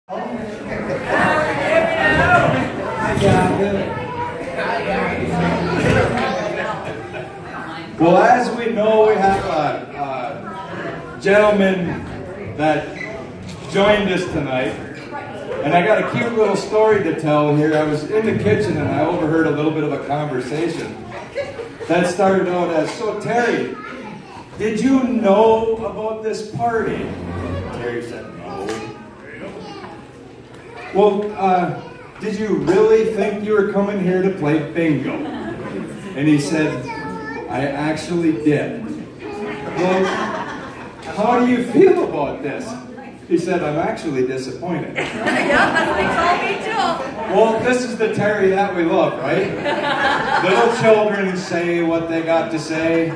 Well, as we know, we have a gentleman that joined us tonight, and I got a cute little story to tell here. I was in the kitchen and I overheard a little bit of a conversation that started out as, "So Terry, did you know about this party?" Terry said, "No." "Well, did you really think you were coming here to play bingo?" And he said, "I actually did." "Well, how do you feel about this?" He said, "I'm actually disappointed." Yeah, that's what he told me too. Well, this is the Terry that we love, right? Little children say what they got to say.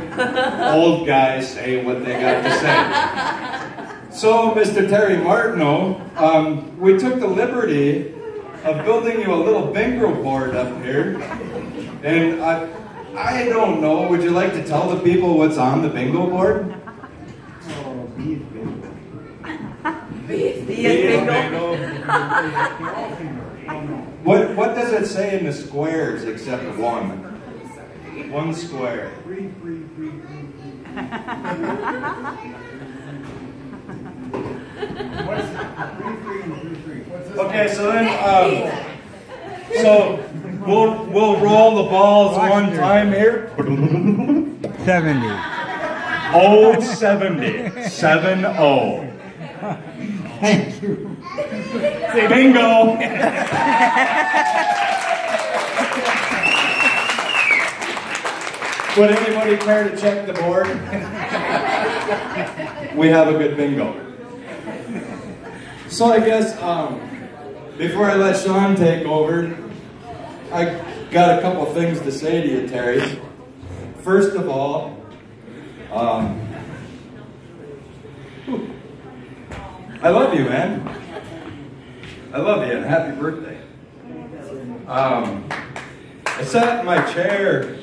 Old guys say what they got to say. So, Mr. Terry Martineau, we took the liberty of building you a little bingo board up here. And I don't know, would you like to tell the people what's on the bingo board? Oh, beef bingo. Beef bingo. What does it say in the squares except one? One square. Free. What's free? What's this? Okay, so then, so we'll roll the balls one time here. 70. Oh, 70. 7-0. Thank you. Bingo. Would anybody care to check the board? We have a good bingo. So I guess before I let Sean take over, I got a couple things to say to you, Terry. First of all, I love you, man. I love you, and happy birthday. I sat in my chair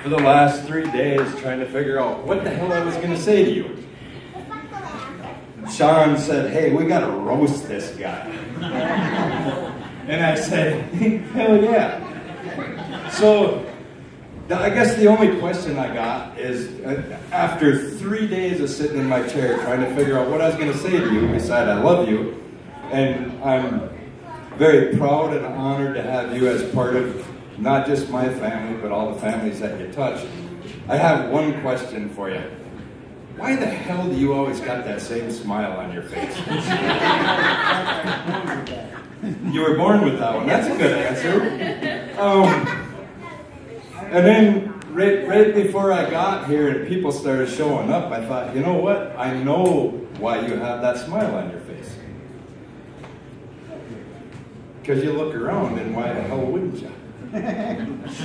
for the last 3 days trying to figure out what the hell I was going to say to you. Sean said, "Hey, we got to roast this guy." And I said, "Hell yeah." So I guess the only question I got is, after 3 days of sitting in my chair trying to figure out what I was going to say to you, besides I love you, and I'm very proud and honored to have you as part of not just my family, but all the families that you touch. I have one question for you. Why the hell do you always got that same smile on your face? You were born with that one. That's a good answer. And then right before I got here and people started showing up, I thought, you know what? I know why you have that smile on your face. Because you look around, and why the hell wouldn't you?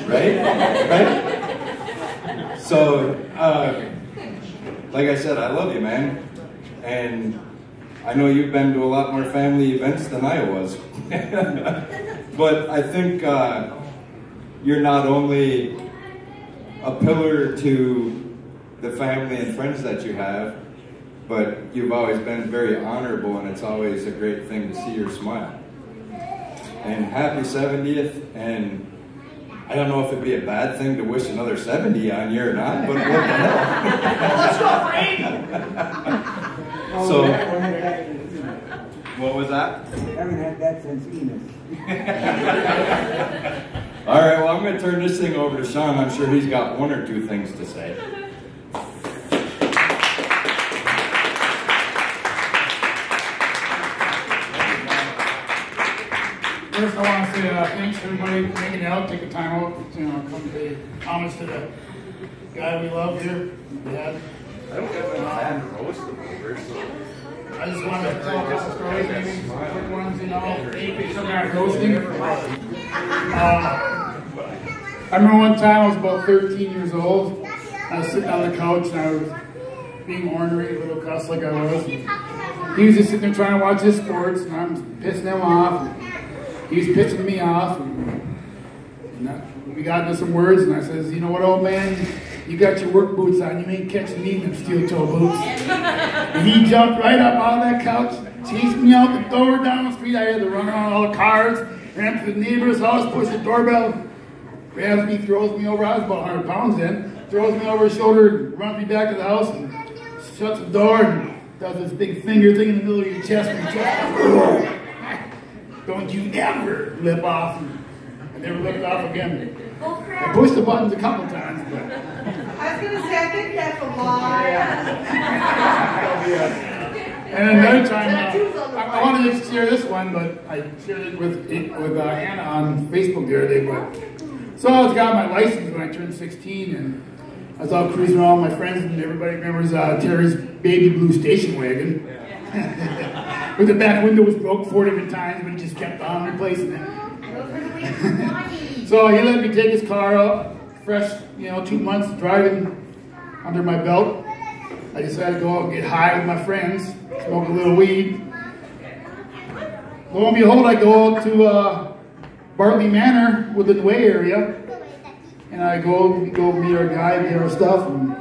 Right? Right? So, like I said, I love you, man. And I know you've been to a lot more family events than I was. But I think you're not only a pillar to the family and friends that you have, but you've always been very honorable, and it's always a great thing to see your smile. And happy 70th, and I don't know if it'd be a bad thing to wish another 70 on you or not, but what the hell? Let's go for 80. So, what was that? I haven't had that since Enos. All right, well, I'm going to turn this thing over to Sean. I'm sure he's got one or two things to say. First, I want to say thanks to everybody for making it out, taking time out, come pay homage to the guy we love here, Dad. I don't get my hand roast them over, so. I just wanted to tell a couple stories, maybe some quick ones, some kind of roasting. I remember one time I was about 13 years old. I was sitting on the couch and I was being ornery, a little cuss like I was. He was just sitting there trying to watch his sports, and I'm pissing him off. He was pissing me off. And we got into some words, and I says, "You know what, old man? you got your work boots on, you ain't catching me in them steel toe boots. And he jumped right up out of that couch, chased me out the door down the street. I had to run around all the cars, ran to the neighbor's house, pushed the doorbell, grabs me, throws me over. I was about 100 pounds then. Throws me over his shoulder, runs me back to the house, and shuts the door, and does this big finger thing in the middle of your chest. And your chest. Don't you ever lip off. I never lipped off again. I pushed the buttons a couple times, but... I was going to say, I think that's a lie. And another time, I wanted to share this one, but I shared it with Anna on Facebook the other day. But so I got my license when I turned 16, and I was out cruising around with my friends, and everybody remembers Terry's baby blue station wagon. But the back window was broke 4 different times, but he just kept on replacing it. So he let me take his car out, fresh, 2 months driving under my belt. I decided to go out and get high with my friends, smoke a little weed. Lo and behold, I go out to Bartley Manor within the Way area, and I go meet our guy, meet our stuff, and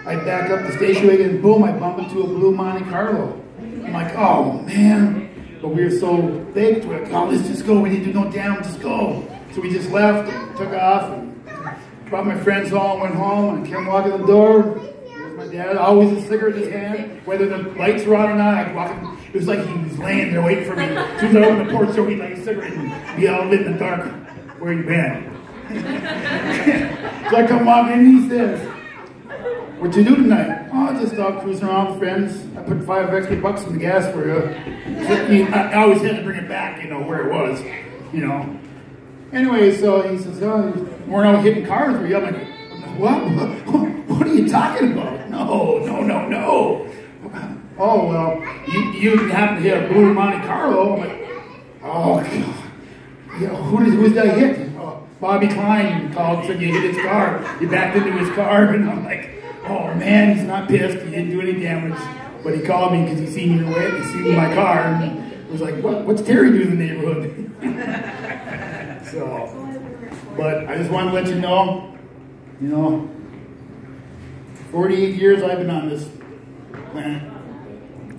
I back up the station wagon, and boom, I bump into a blue Monte Carlo. I'm like, oh man, but we were so baked, we're like, oh, let's just go, we need to do no damage, just go. So we just left, and took off, and brought my friends home, went home, and I came walking the door. There's my dad, always a cigarette in his hand, whether the lights were on or not. I'd walk in, it was like he was laying there waiting for me. As soon as I opened the porch door, he'd light a cigarette and be all lit in the dark. Where you been? So I come walking in, and he says, "What you do tonight?" "Oh, just out cruising around with friends. I put $5 extra in the gas for you." I always had to bring it back, where it was, Anyway, so he says, "Oh, we're not hitting cars, were you?" I'm like, "What? What are you talking about?" No. "Oh, well, you happen to hit a blue Monte Carlo." I'm like, "Oh, God. Who's that hit?" "Oh, Bobby Klein called, said you hit his car. You backed into his car." And I'm like, "Oh, man, he's not pissed. He didn't do any damage." But he called me because he seen my car, and was like, what's Terry doing in the neighborhood? So, but I just want to let you know, 48 years I've been on this planet.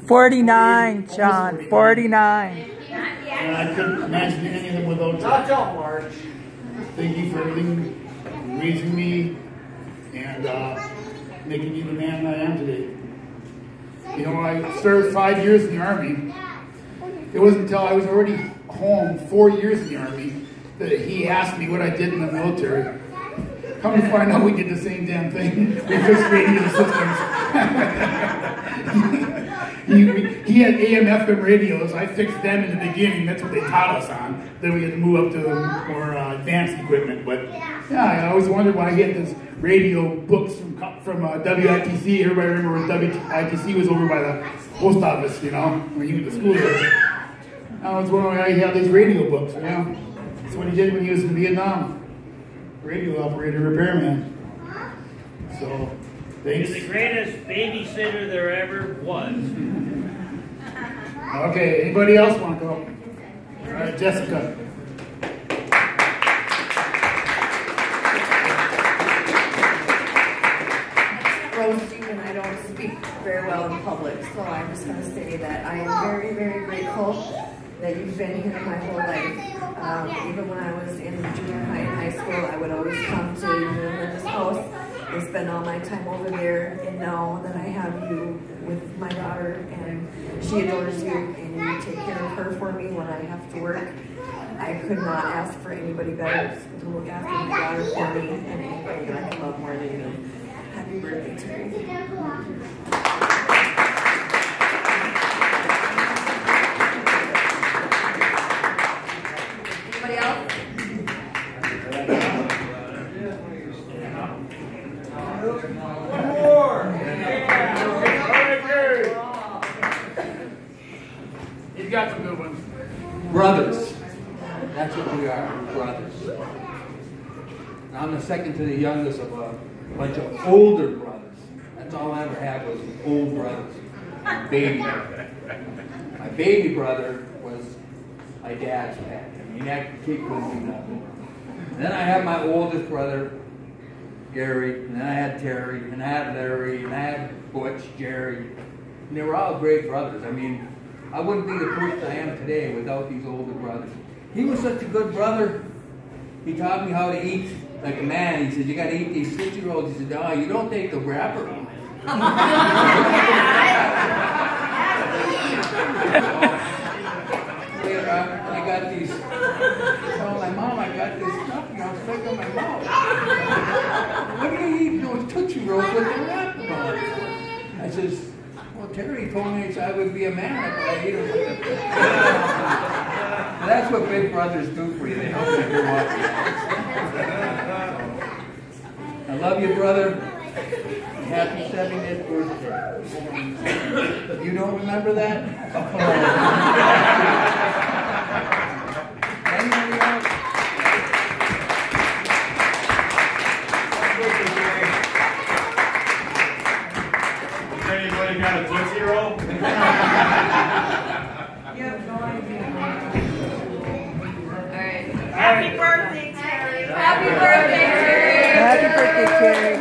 49, John, 49. And I couldn't imagine any of them without you. Not till March. Thank you for everything, raising me, and making me the man I am today. I served 5 years in the Army. It wasn't until I was already home 4 years in the Army that he asked me what I did in the military. Come to find out we did the same damn thing. We fixed radio systems. He had AM, FM radios. I fixed them in the beginning. That's what they taught us on. Then we had to move up to more advanced equipment. But yeah, I always wondered why he had this radio books from WITC. Everybody remember when WITC was over by the post office, when he went to school there. I was wondering why he had these radio books, That's what he did when he was in Vietnam. Radio operator, repairman. So, thanks. He's the greatest babysitter there ever was. Okay, anybody else want to go? All right, Jessica. Roasting, and I don't speak very well in public, so I'm just going to say that I am very, very grateful that you've been here my whole life. Even when I was in junior high and high school, I would always come to Linda's house and spend all my time over there. And now that I have you with my daughter, and she adores you, and you take care of her for me when I have to work, I could not ask for anybody better to look after my daughter for me, and anybody that I can love more than you. Happy birthday, Terry. He's got some good ones. Brothers. That's what we are, brothers. I'm the second to the youngest of a bunch of older brothers. That's all I ever had was old brothers. My baby brother was my dad's pet. That kid couldn't do nothing. Then I have my oldest brother, Gary, and then I had Terry, and I had Larry, and I had Butch, Jerry. And they were all great brothers. I mean, I wouldn't be the person I am today without these older brothers. He was such a good brother. He taught me how to eat like a man. He said, you got to eat these Tootsie Rolls. He said, oh, you don't take the wrapper off. Later on, I got these, I told my mom, I got this stuff, and I was stuck on my mouth. What do you eat those Tootsie Rolls with the wrapper on? I says, well, Terry told me I would be a man if I ate them. That's what big brothers do for you. They help you grow up. I love you, brother. Happy 70th birthday. You don't remember that? Anybody else? Anybody got a Tootsie Roll? Happy birthday, Terry. Happy birthday, Terry. Happy birthday, Terry.